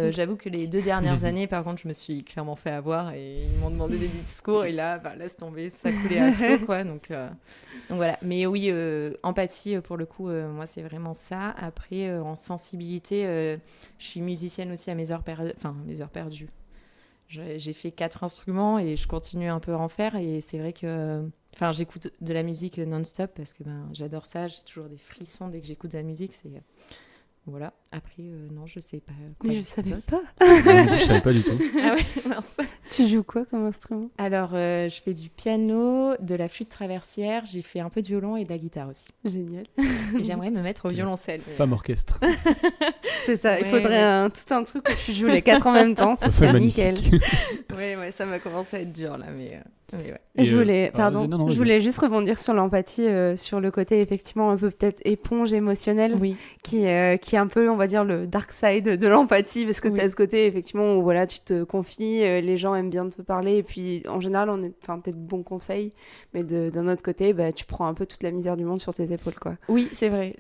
J'avoue que les 2 dernières années, par contre, je me suis clairement fait avoir et ils m'ont demandé des discours et là, laisse tomber, ça coulait à flot, quoi. Donc voilà. Mais oui, empathie, pour le coup, moi, c'est vraiment ça. Après, en sensibilité, je suis musicienne aussi à mes heures perdues. J'ai fait 4 instruments et je continue un peu à en faire et c'est vrai que... Enfin, j'écoute de la musique non-stop parce que j'adore ça. J'ai toujours des frissons dès que j'écoute de la musique. Voilà. Après, non, je sais pas quoi. Mais je savais pas. Je savais pas du tout. Ah ouais, mince. Tu joues quoi comme instrument? Alors, je fais du piano, de la flûte traversière. J'ai fait un peu de violon et de la guitare aussi. Génial. Et j'aimerais me mettre au violoncelle. Femme orchestre. C'est ça, il Ouais, faudrait tout un truc où tu joues les 4 en même temps. Ça serait nickel. Ouais, ça va commencer à être dur là, mais ouais. Et je voulais, vas-y. Je voulais juste rebondir sur l'empathie, sur le côté effectivement un peu peut-être éponge émotionnelle, Oui. qui est un peu, on va dire, le dark side de l'empathie, parce que tu as ce côté effectivement où voilà, tu te confies, les gens aiment bien te parler, et puis en général, t'as de bons conseils, mais d'un autre côté, tu prends un peu toute la misère du monde sur tes épaules, quoi. Oui, c'est vrai,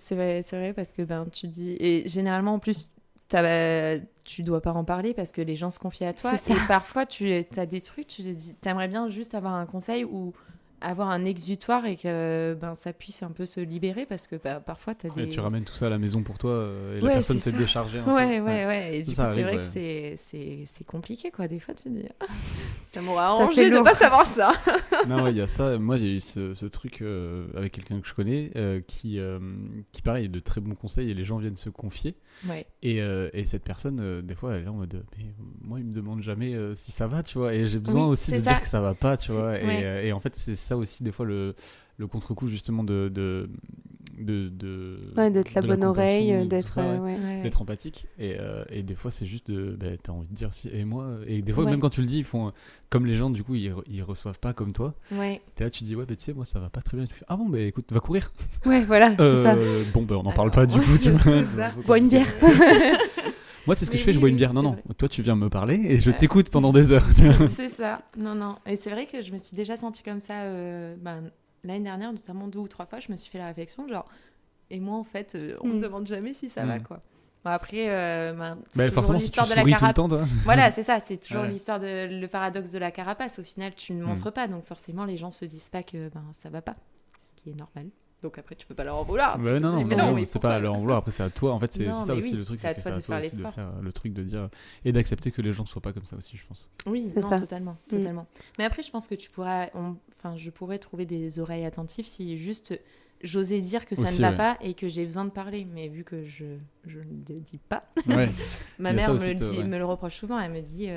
parce que tu dis, et généralement en plus, tu dois pas en parler parce que les gens se confient à toi. Et parfois, tu as des trucs, tu te dis, t'aimerais bien juste avoir un conseil ou avoir un exutoire et que ça puisse un peu se libérer parce que parfois, tu as des... Et tu ramènes tout ça à la maison pour toi et la personne s'est déchargée un peu. Ouais. Et du coup, ça c'est arrive, vrai que c'est compliqué, quoi. Des fois, tu te dis, ça m'aurait Ça arrangé fait de lourd. pas savoir ça. Non, il y a ça. Moi, j'ai eu ce truc avec quelqu'un que je connais qui pareil, de très bons conseils et les gens viennent se confier. Ouais. Et cette personne, des fois, elle est en mode mais moi, il me demande jamais si ça va, tu vois. Et j'ai besoin aussi de dire que ça va pas, tu vois. Et en fait, c'est ça aussi, des fois, le contre-coup, justement, d'être la bonne oreille, d'être empathique. Et des fois, c'est juste t'as envie de dire si. Et moi, et des fois, même quand tu le dis, ils font comme les gens, du coup, ils reçoivent pas comme toi. Ouais. T'es là, tu dis, tu sais, moi, ça va pas très bien. Et tu fais, ah bon, écoute, va courir. Ouais, voilà, c'est ça. Bon, on n'en parle pas, du coup, tu vois. Bois une bière. Moi, c'est ce que Mais je fais, je oui, bois une oui, bière. Non, c'est non, vrai. toi, tu viens me parler et je Ouais. t'écoute pendant des heures. Tu vois. C'est ça. Non. Et c'est vrai que je me suis déjà sentie comme ça l'année dernière, notamment 2 ou 3 fois, je me suis fait la réflexion, genre, et moi, en fait, on me demande jamais si ça va, quoi. Bon, après, c'est toujours Forcément, si tu l'histoire de la souris tout le carapace. temps, toi. Voilà, c'est ça, c'est toujours Ouais. l'histoire le paradoxe de la carapace. Au final, tu ne montres pas, donc forcément, les gens se disent pas que ça va pas, ce qui est normal. Donc après, tu peux pas leur en vouloir. Tu Ouais, te non, dis, non, mais non, mais c'est pas à pourquoi leur en vouloir. Après, c'est à toi. En fait, c'est Non, ça mais aussi oui, le truc, c'est à c'est que toi c'est à de toi faire aussi de l'effort. faire le truc de dire et d'accepter que les gens soient pas comme ça aussi, je pense. Oui, C'est non, ça. totalement. Mais après, je pense que je pourrais trouver des oreilles attentives si juste j'osais dire que ça Aussi, ne va ouais. pas et que j'ai besoin de parler. Mais vu que je ne le dis pas, Ouais. ma Il y a mère ça me aussi, ouais. me le reproche souvent. Elle me dit,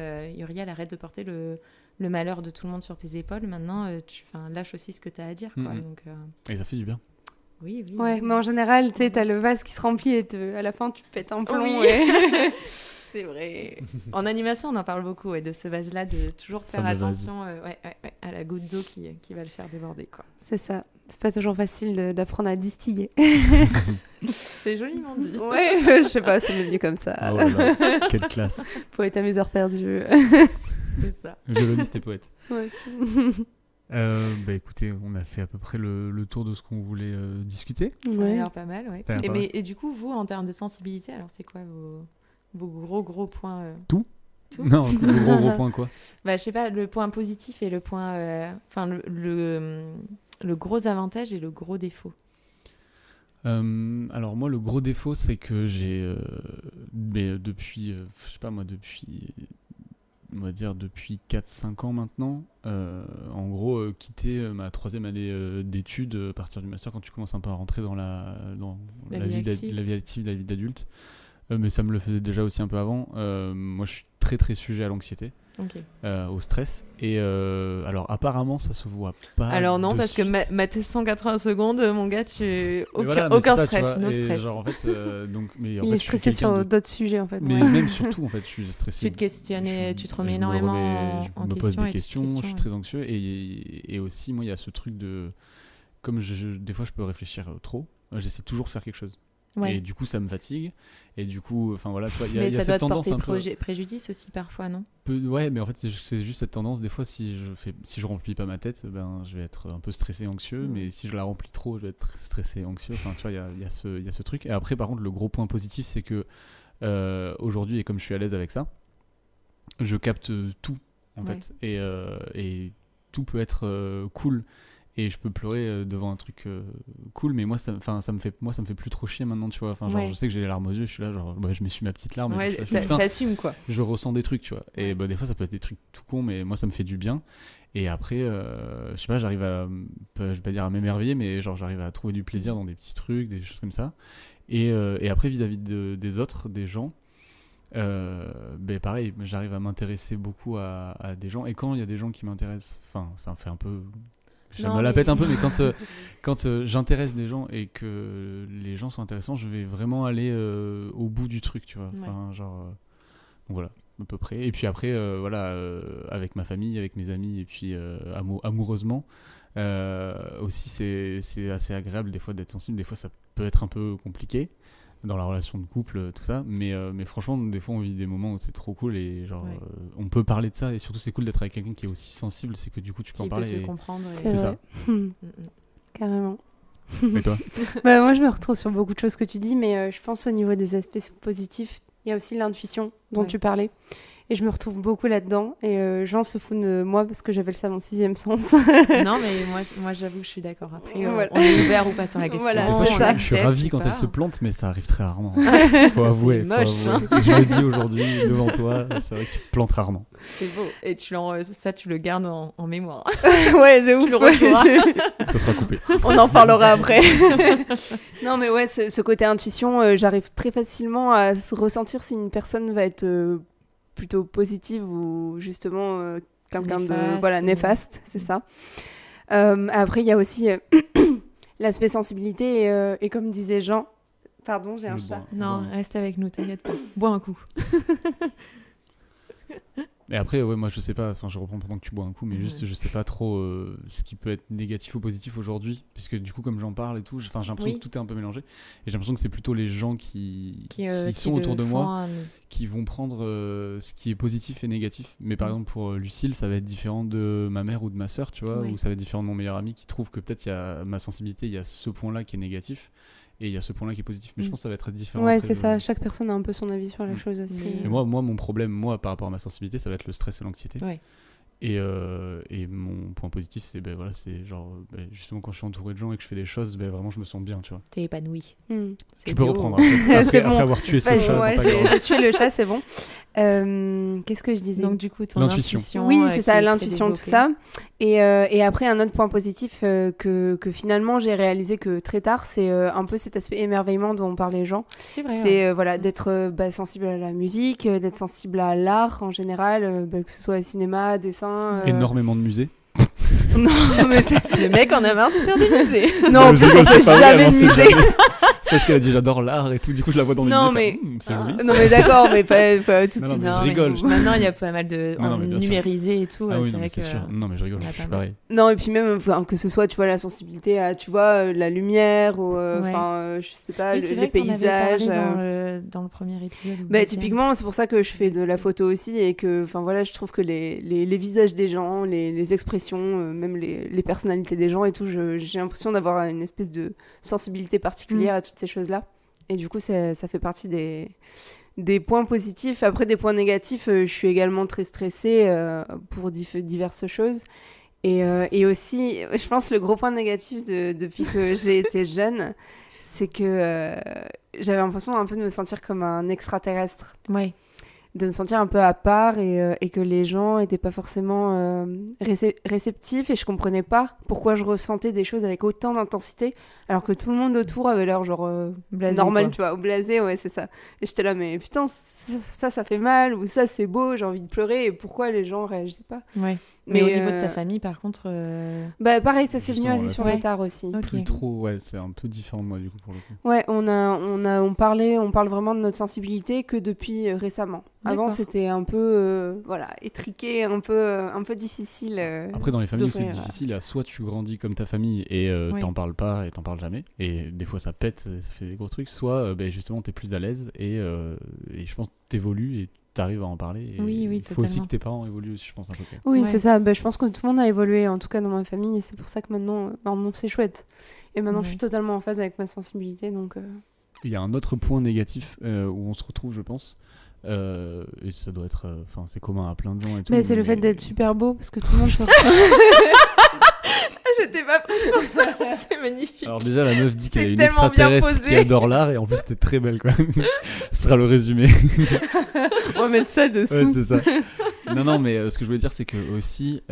Uriel, arrête de porter le malheur de tout le monde sur tes épaules. Maintenant, lâche aussi ce que tu as à dire, quoi. Mhm. Donc, Et ça fait du bien. oui. Ouais, mais en général, tu sais, t'as le vase qui se remplit et à la fin, tu pètes un plomb. Oui. et- C'est vrai. En animation, on en parle beaucoup, de ce vase-là, de toujours Ce faire fameux vase. attention à la goutte d'eau qui va le faire déborder, quoi. C'est ça. C'est pas toujours facile d'apprendre à distiller. C'est joliment dit. Ouais, je sais pas, c'est mieux comme ça. Oh là là, quelle classe. Poète à mes heures perdues. C'est ça. Violoniste et poète. Ouais. Écoutez, on a fait à peu près le tour de ce qu'on voulait discuter. Ça a Ouais. l'air pas mal, ouais. Ça a l'air pas mal. Et du coup, vous, en termes de sensibilité, alors c'est quoi vos gros points Tout. Non, le gros point quoi. Je sais pas, le point positif et le point... le gros avantage et le gros défaut. Alors moi, le gros défaut, c'est que j'ai, depuis, je sais pas moi, on va dire depuis 4-5 ans maintenant, en gros, quitter ma 3e année d'études, à partir du master, quand tu commences un peu à rentrer dans la vie active. la vie active, la vie d'adulte. Mais ça me le faisait déjà aussi un peu avant. Moi, je suis très très sujet à l'anxiété, Ok. au stress. Et alors apparemment, ça se voit pas. Alors non, de parce que suite. mater 180 secondes, mon gars, Mais voilà, mais aucun c'est ça, tu stress, vois. no Et stress. genre, en fait, mais en Il fait, est je suis stressé quelqu'un sur de- d'autres sujets, en fait. Mais Ouais. même surtout, en fait, je suis stressé. Tu te questionnes et tu te remets je me énormément remets- en je me pose question des et tu te questions, je suis questionnes, très anxieux. Et aussi, moi, il y a ce truc de. Comme des fois, je peux réfléchir trop, j'essaie toujours de faire quelque chose. Ouais. Et du coup, ça me fatigue. Et du coup, enfin voilà, tu vois, il y a Mais ça cette doit te tendance porter un peu. préjudice aussi parfois, non? Ouais, mais en fait, c'est juste cette tendance. Des fois, si je remplis pas ma tête, ben, je vais être un peu stressé, anxieux. Mais si je la remplis trop, je vais être stressé, anxieux. Enfin, tu vois, il y a ce truc. Et après, par contre, le gros point positif, c'est que aujourd'hui, et comme je suis à l'aise avec ça, je capte tout, en Ouais. fait. Et tout peut être cool. Et je peux pleurer devant un truc cool, mais moi ça me fait plus trop chier maintenant, tu vois. Enfin, genre, Ouais. je sais que j'ai les larmes aux yeux, je suis là, genre, je m'essuie ma petite larme. Ouais, Et je fais, putain, t'assumes, quoi. je ressens des trucs, tu vois. Et Ouais. des fois, ça peut être des trucs tout cons, mais moi, ça me fait du bien. Et après, je sais pas, j'arrive je vais pas dire à m'émerveiller, mais genre, j'arrive à trouver du plaisir dans des petits trucs, des choses comme ça. Et après, vis-à-vis des autres, des gens, pareil, j'arrive à m'intéresser beaucoup à des gens. Et quand il y a des gens qui m'intéressent, enfin, ça me fait un peu. Ça Non, me la mais- pète un peu, mais quand j'intéresse des gens et que les gens sont intéressants, je vais vraiment aller au bout du truc, tu vois. Enfin, genre, donc voilà, à peu près. Et puis après, avec ma famille, avec mes amis, et puis amoureusement, aussi c'est assez agréable des fois d'être sensible. Des fois, ça peut être un peu compliqué dans la relation de couple, tout ça, mais franchement, des fois, on vit des moments où c'est trop cool et genre, Ouais. on peut parler de ça. Et surtout, c'est cool d'être avec quelqu'un qui est aussi sensible, c'est que du coup, tu peux en Qui peut parler. te Et... comprendre. C'est ça. Carrément. Et toi? Moi, je me retrouve sur beaucoup de choses que tu dis, mais je pense au niveau des aspects positifs, il y a aussi l'intuition dont Ouais. tu parlais. Et je me retrouve beaucoup là-dedans. Et Jean se fout de moi parce que j'appelle ça mon 6e sens. Non, mais moi j'avoue que je suis d'accord. Après, Voilà. on est ouvert ou pas sur la question. Voilà, Des fois, c'est ça. je suis ravi quand elle se plante. plante, mais ça arrive très rarement. Faut avouer. C'est moche, faut avouer. Je le dis aujourd'hui devant toi, c'est vrai que tu te plantes rarement. C'est beau. Et tu le gardes en mémoire. Ouais, de ouf. Tu le retrouveras. Ça sera coupé. On en parlera après. Non, mais ouais, ce côté intuition, j'arrive très facilement à ressentir si une personne va être plutôt positive ou justement quelqu'un Néfaste, de néfaste, c'est ça. Après, il y a aussi l'aspect sensibilité et comme disait Jean, pardon, j'ai un Le chat. bois. Non, Bon. reste avec nous, t'inquiète pas. Bois un coup. Mais après, ouais, moi je sais pas, enfin je reprends pendant que tu bois un coup, mais juste Ouais. je sais pas trop ce qui peut être négatif ou positif aujourd'hui, puisque du coup, comme j'en parle et tout, j'ai l'impression Oui. que tout est un peu mélangé. Et j'ai l'impression que c'est plutôt les gens qui sont qui autour le de moi font, hein, qui vont prendre ce qui est positif et négatif. Mais par exemple, pour Lucille, ça va être différent de ma mère ou de ma sœur, tu vois, Ouais. ou ça va être différent de mon meilleur ami qui trouve que peut-être il y a ma sensibilité, il y a ce point-là qui est négatif et il y a ce point-là qui est positif. Mais je pense que ça va être différent. Ouais, après c'est de- ça. Chaque personne a un peu son avis sur la Mm. chose aussi. Mais Et moi, mon problème, moi, par rapport à ma sensibilité, ça va être le stress et l'anxiété. Ouais. Et mon point positif, c'est ben, voilà, c'est genre justement quand je suis entouré de gens et que je fais des choses, ben, vraiment je me sens bien, tu vois. T'es épanoui. Hmm. Tu C'est peux beau. reprendre après, C'est bon. après avoir tué ce Vas-y, chat ouais, dans ta gorge. j'ai tué le chat, c'est bon. Qu'est-ce que je disais? Donc du coup, ton L'intuition. intuition. Oui, qui c'est est ça, très l'intuition, tout développée. ça. Et après, un autre point positif que finalement j'ai réalisé que très tard, c'est un peu cet aspect émerveillement dont parlaient les gens. C'est vrai. C'est ouais. voilà, d'être sensible à la musique, d'être sensible à l'art en général, que ce soit cinéma, dessin. Énormément de musées. Non, mais Le mec en a marre de faire des musées. non, en je plus, on rigole, fait c'est pas vrai, jamais elle en de fait musée. jamais. C'est parce qu'elle a dit j'adore l'art et tout, du coup je la vois dans les Non, musées, mais- c'est joli. Non, mais d'accord, mais pas tout de Non, suite. non, Non, je mais rigole. Maintenant, il y a pas mal de Non, mais bien sûr. numérisé et tout. Ah oui, c'est non, mais vrai c'est que sûr. Non, mais je rigole, il y a je suis pas mal. pareil. Non, et puis même enfin, que ce soit, tu vois, la sensibilité à, tu vois, la lumière ou, Ouais. enfin, je sais pas, Oui, c'est les vrai que t'en avais paysages. parlé dans le premier épisode. ou le Bah, deuxième. typiquement, c'est pour ça que je fais de la photo aussi et que, enfin voilà, je trouve que les visages des gens, les expressions, même les personnalités des gens et tout, j'ai l'impression d'avoir une espèce de sensibilité particulière à toutes ces choses-là. Et du coup, ça fait partie des points positifs. Après, des points négatifs, je suis également très stressée pour diverses choses. Et aussi, je pense le gros point négatif depuis que j'ai été jeune, c'est que j'avais l'impression un peu de me sentir comme un extraterrestre, Ouais. de me sentir un peu à part et que les gens n'étaient pas forcément réceptifs et je comprenais pas pourquoi je ressentais des choses avec autant d'intensité alors que tout le monde autour avait l'air genre Blasé, normal, quoi. tu vois, ou blasé, ouais, c'est ça. Et j'étais là, mais putain, ça fait mal, ou ça c'est beau, j'ai envie de pleurer, et pourquoi les gens réagissaient pas? Ouais. Mais au niveau de euh, ta famille, par contre. Bah pareil, ça s'est venu Justement, assez là, sur c'est- le tard aussi. Ok. Plus trop, ouais, c'est un peu différent de moi du coup pour le coup. Ouais, on parle vraiment de notre sensibilité que depuis récemment. Avant, D'accord. c'était un peu, voilà, étriqué, un peu difficile. Après, dans les familles où c'est d'ouvrir, difficile, soit tu grandis comme ta famille et Oui. t'en parles pas et t'en parles jamais, et des fois ça pète, ça fait des gros trucs, soit ben, justement t'es plus à l'aise et je pense que t'évolues et t'arrives à en parler. Et Oui, oui, il faut aussi totalement. que tes parents évoluent aussi, je pense, un peu. Quoi. Oui, Ouais. c'est ça. Bah, je pense que tout le monde a évolué, en tout cas dans ma famille, et c'est pour ça que maintenant, c'est chouette. Et maintenant, je suis Ouais. totalement en phase avec ma sensibilité, donc. Il y a un autre point négatif où on se retrouve, je pense, et ça doit être, enfin c'est commun à plein de gens et tout. Bah, c'est le mais- fait d'être super beau, parce que tout le monde se. J'étais pas prête pour ça. C'est magnifique. Alors déjà la meuf dit qu'elle est une tellement bien extraterrestre posé. qui adore l'art et en plus t'es très belle quoi. Ce sera le résumé. On va mettre ça dessous. Ouais, c'est ça. Non, mais ce que je voulais dire, c'est que aussi,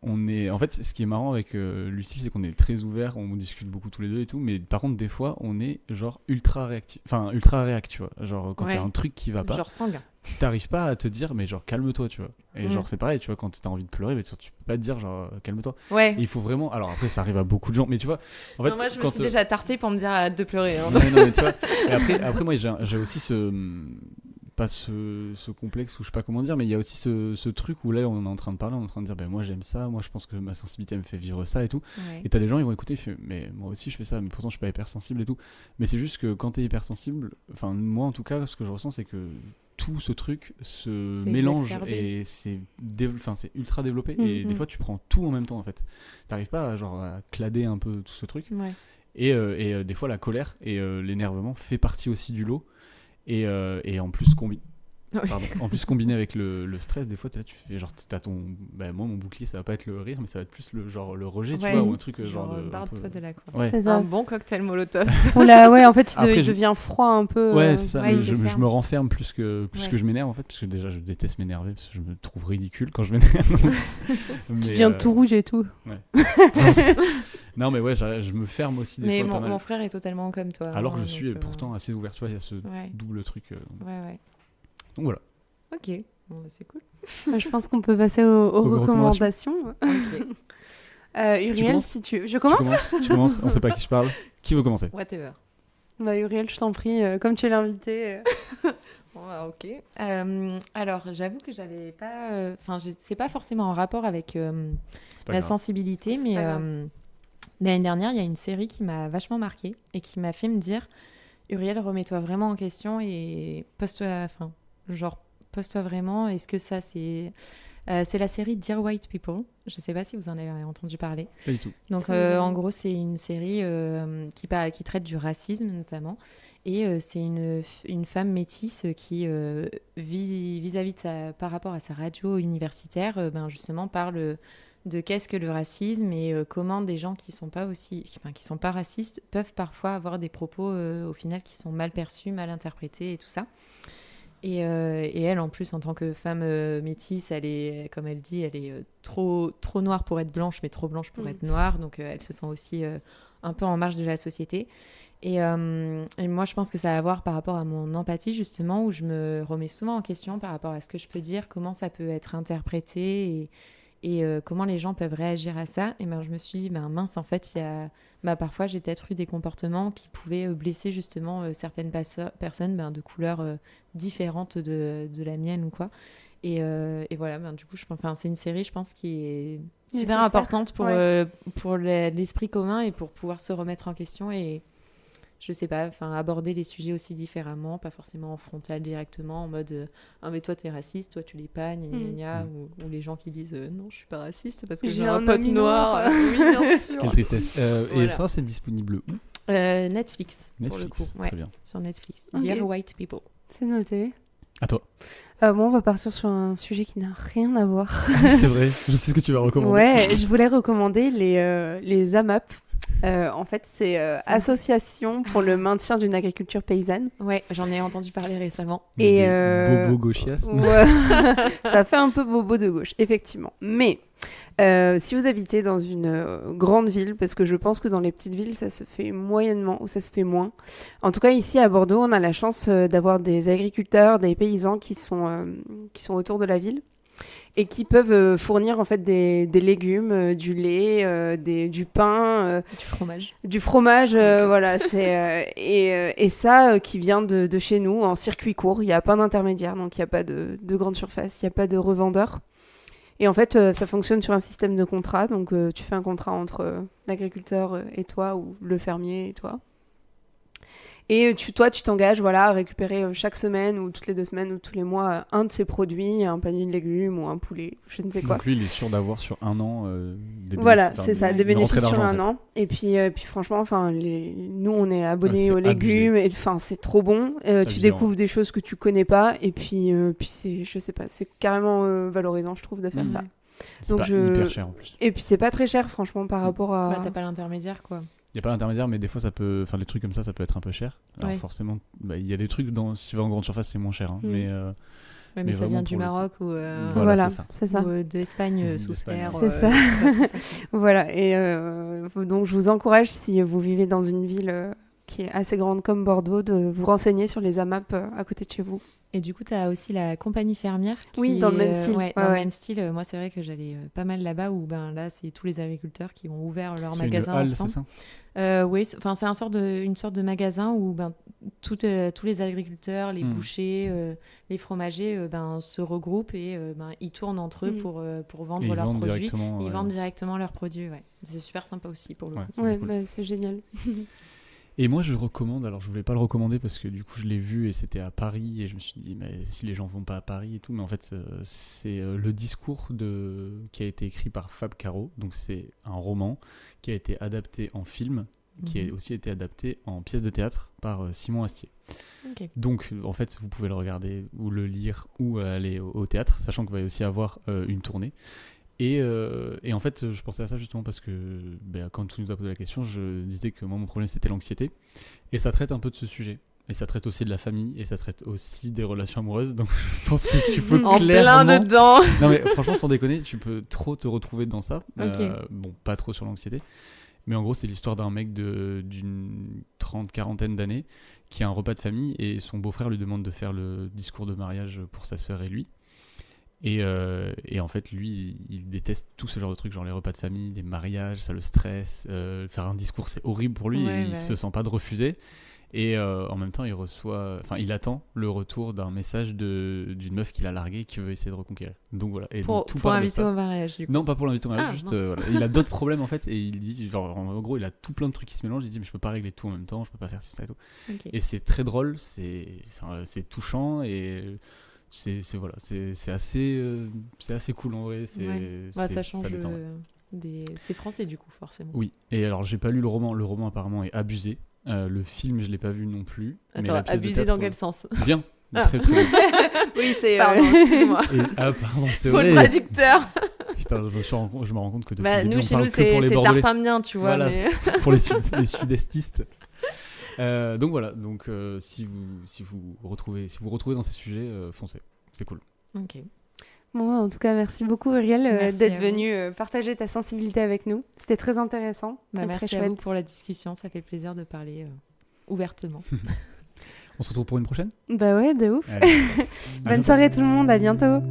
on est. En fait, ce qui est marrant avec Lucille, c'est qu'on est très ouvert, on discute beaucoup tous les deux et tout, mais par contre, des fois, on est genre ultra réactif. Enfin, ultra réact, tu vois. Genre, quand il y a Ouais. un truc qui va pas, Genre sanguin. t'arrives pas à te dire, mais genre, calme-toi, tu vois. Et Mm. genre, c'est pareil, tu vois, quand t'as envie de pleurer, mais tu peux pas te dire, genre, calme-toi. Ouais. Et il faut vraiment. Alors après, ça arrive à beaucoup de gens, mais tu vois, en fait, Non, moi, je me quand, suis déjà tartée pour me dire arrête de pleurer. Hein. Ouais, non, mais tu vois. Et après moi, j'ai aussi pas ce complexe, ou je sais pas comment dire, mais il y a aussi ce truc où là, on est en train de parler, on est en train de dire, ben moi j'aime ça, moi je pense que ma sensibilité me fait vivre ça et tout. Ouais. Et t'as des gens, ils vont écouter, ils font, mais moi aussi je fais ça, mais pourtant je suis pas hypersensible et tout. Mais c'est juste que quand t'es hypersensible, enfin, moi en tout cas, ce que je ressens, c'est que tout ce truc se C'est mélange exacerbé. et c'est ultra développé. Et des Mhm. fois, tu prends tout en même temps en fait. T'arrives pas à clader un peu tout ce truc. Ouais. Et des fois, la colère et l'énervement fait partie aussi du lot. Et en plus, en plus combiné avec le stress, des fois, tu fais genre, t'as ton. Bah, moi, mon bouclier, ça va pas être le rire, mais ça va être plus le rejet, tu Ouais. vois, ou un truc genre Genre, de. un barre-toi peu- de là, quoi. Ouais. C'est ça. Un bon cocktail molotov. Oula, ouais, en fait, Après, il je- devient froid un peu. Ouais, c'est ça. ouais, mais il se je ferme. me renferme plus que Ouais. je m'énerve en fait, parce que déjà je déteste m'énerver, parce que je me trouve ridicule quand je m'énerve. Tu Mais, deviens tout rouge et tout. Non, mais ouais, je me ferme aussi des Mais fois pas mal. mon frère est totalement comme toi. Alors que hein, je suis donc, pourtant assez ouvert, tu vois, il y a ce Ouais, double truc. ouais. Donc voilà. Ok. Bon, bah, c'est cool. Je pense qu'on peut passer aux Aux recommandations. Ok. Uriel, commences si tu. Je Tu commence commences, on sait pas à qui je parle. Qui veut commencer? Whatever. Bah, Uriel, je t'en prie, comme tu es l'invité. Ouais, ok. Alors, j'avoue que j'avais pas. Enfin, c'est pas forcément en rapport avec C'est pas la grave. sensibilité, C'est mais pas grave. l'année dernière, il y a une série qui m'a vachement marquée et qui m'a fait me dire Uriel, remets-toi vraiment en question et pose-toi. Enfin, genre, pose-toi vraiment. Est-ce que ça, c'est la série Dear White People. Je sais pas si vous en avez entendu parler. Pas du tout. Donc, Ça me dit rien. en gros, c'est une série qui traite du racisme, notamment. Et c'est une femme métisse qui, vis-à-vis par rapport à sa radio universitaire, ben, justement, parle de qu'est-ce que le racisme et comment des gens qui sont pas qui sont pas racistes peuvent parfois avoir des propos, au final, qui sont mal perçus, mal interprétés et tout ça. Et elle, en plus, en tant que femme métisse, elle est, comme elle dit, elle est trop noire pour être blanche, mais trop blanche pour être noire. Donc, elle se sent aussi un peu en marge de la société. Et moi, je pense que ça a à voir par rapport à mon empathie, justement, où je me remets souvent en question par rapport à ce que je peux dire, comment ça peut être interprété et comment les gens peuvent réagir à ça. Et ben, je me suis dit, ben, mince, en fait, parfois, j'ai peut-être eu des comportements qui pouvaient blesser justement certaines personnes ben, de couleurs différentes de la mienne ou quoi. Et voilà, ben, du coup, enfin, c'est une série, je pense, qui est super Nécessaire. importante Ouais. pour l'esprit commun et pour pouvoir se remettre en question et je sais pas, enfin aborder les sujets aussi différemment, pas forcément en frontal directement, en mode ah mais toi t'es raciste, toi tu l'es pas, gna gna gna, ou les gens qui disent non je suis pas raciste parce que j'ai un pote ami noir. Oui bien sûr. Quelle tristesse. Et Voilà. ça, c'est disponible où? Netflix, pour le Netflix. coup, ouais, Très bien. sur Netflix. Ok. Dear White People. C'est noté. À toi. Bon, on va partir sur un sujet qui n'a rien à voir. C'est vrai. Je sais ce que tu vas recommander. Ouais, je voulais recommander les AMAP. En fait, c'est Association pour le maintien d'une agriculture paysanne. Ouais, j'en ai entendu parler récemment. Et Des bobos gauchias. ouais, ça fait un peu bobo de gauche, effectivement. Mais si vous habitez dans une grande ville, parce que je pense que dans les petites villes, ça se fait moyennement ou ça se fait moins. En tout cas, ici à Bordeaux, on a la chance d'avoir des agriculteurs, des paysans qui sont autour de la ville et qui peuvent fournir en fait des légumes, du lait, du pain, Du fromage. Ok. voilà, et ça qui vient de chez nous en circuit court. Il n'y a pas d'intermédiaire, donc il n'y a pas de grande surface, il n'y a pas de revendeur. Et en fait, ça fonctionne sur un système de contrat. Donc, tu fais un contrat entre l'agriculteur et toi, ou le fermier et toi. Et toi, tu t'engages voilà, à récupérer chaque semaine, ou toutes les 2 semaines, ou tous les mois, un de ses produits, un panier de légumes, ou un poulet, je ne sais quoi. Donc lui, il est sûr d'avoir sur un an des Voilà, bénéfices, c'est ça, des une rentrée bénéfices sur d'argent, un en fait. an. Et puis franchement, enfin, nous, on est abonnés c'est aux légumes. abusé. Et enfin, c'est trop bon. Tu Abusé, découvres des choses que tu connais pas. Et puis c'est, je sais pas, c'est carrément valorisant, je trouve, de faire ça. C'est Donc pas hyper cher en plus. Et puis c'est pas très cher, franchement, par rapport à. Ouais, t'as pas l'intermédiaire quoi. Il n'y a pas d'intermédiaire, mais des fois, ça peut. Enfin, les trucs comme ça peut être un peu cher. Alors, Ouais. forcément, il y a des trucs, si tu vas en grande surface, c'est moins cher. Hein, mais Ouais, mais mais ça vraiment vient du pour le Maroc ou, Voilà, c'est ça. ou d'Espagne D'Espagne. sous serre. C'est ça. tout ça. Voilà, et donc je vous encourage, si vous vivez dans une ville qui est assez grande comme Bordeaux, de vous renseigner sur les AMAP à côté de chez vous. Et du coup, tu as aussi la compagnie fermière. Oui, dans le même style. Ouais, Ouais, dans ouais. le même style. Moi, c'est vrai que j'allais pas mal là-bas où ben, là, c'est tous les agriculteurs qui ont ouvert leur c'est magasin une halle, ensemble. c'est ça? Oui, c'est une sorte de magasin où ben, tous les agriculteurs, les bouchers, les fromagers se regroupent et ils tournent entre eux pour Et vendre ils leurs vendent produits. directement. Ils vendent directement leurs produits. Ouais. C'est super sympa aussi pour le Ouais, coup. ça, Ouais, c'est cool. bah, c'est génial. Et moi, je recommande, alors je voulais pas le recommander parce que du coup, je l'ai vu et c'était à Paris et je me suis dit, mais si les gens vont pas à Paris et tout, mais en fait, c'est le discours qui a été écrit par Fab Caro, donc c'est un roman qui a été adapté en film, qui a aussi été adapté en pièce de théâtre par Simon Astier. Ok. Donc, en fait, vous pouvez le regarder ou le lire ou aller au théâtre, sachant qu'il va y aussi avoir une tournée. Et en fait, je pensais à ça justement parce que quand tu nous as posé la question, je disais que moi, mon problème, c'était l'anxiété. Et ça traite un peu de ce sujet. Et ça traite aussi de la famille. Et ça traite aussi des relations amoureuses. Donc, je pense que tu peux En clairement... plein dedans. Non, mais franchement, sans déconner, tu peux trop te retrouver dans ça. Ok. Bon, pas trop sur l'anxiété. Mais en gros, c'est l'histoire d'un mec d'une quarantaine d'années qui a un repas de famille et son beau-frère lui demande de faire le discours de mariage pour sa sœur et lui. Et en fait, lui, il déteste tout ce genre de trucs, genre les repas de famille, les mariages, ça le stresse. Faire un discours, c'est horrible pour lui Ouais, et il se sent pas de refuser. Et en même temps, il attend le retour d'un message d'une meuf qu'il a larguée qui veut essayer de reconquérir. Donc voilà. Et donc, tout pour part de inviter ça. au mariage, du coup. Non, pas pour l'inviter au mariage, juste mince. voilà. Il a d'autres problèmes en fait, et il dit, genre, en gros, il a tout plein de trucs qui se mélangent. Il dit, mais je peux pas régler tout en même temps, je peux pas faire ci, ça et tout. Ok. Et c'est très drôle, c'est touchant, et c'est assez cool en vrai. Bah, ça change détend, c'est français, du coup, forcément. Oui, et alors j'ai pas lu le roman. Le roman apparemment est abusé. Le film, je l'ai pas vu non plus. Mais Attends, la pièce de abusé théâtre, dans quel sens? Bien, Ah. très très bien. Oui, c'est... Pardon, excuse-moi. Pardon, c'est Faut vrai. le traducteur. Putain, je me rends compte que depuis Bah, le début, nous, on chez parle nous, que pour les c'est Bordelais. tarpin tu vois. Voilà, Mais... pour les sud-estistes. Donc voilà, si vous retrouvez dans ces sujets, foncez, c'est cool. Ok. Bon, en tout cas, merci beaucoup, Uriel, Merci d'être à vous. venue partager ta sensibilité avec nous. C'était très intéressant. Bah, très, merci très à chouette. vous pour la discussion. Ça fait plaisir de parler ouvertement. On se retrouve pour une prochaine. Bah ouais, de ouf. Allez. À Bonne bientôt. soirée tout le monde, à bientôt.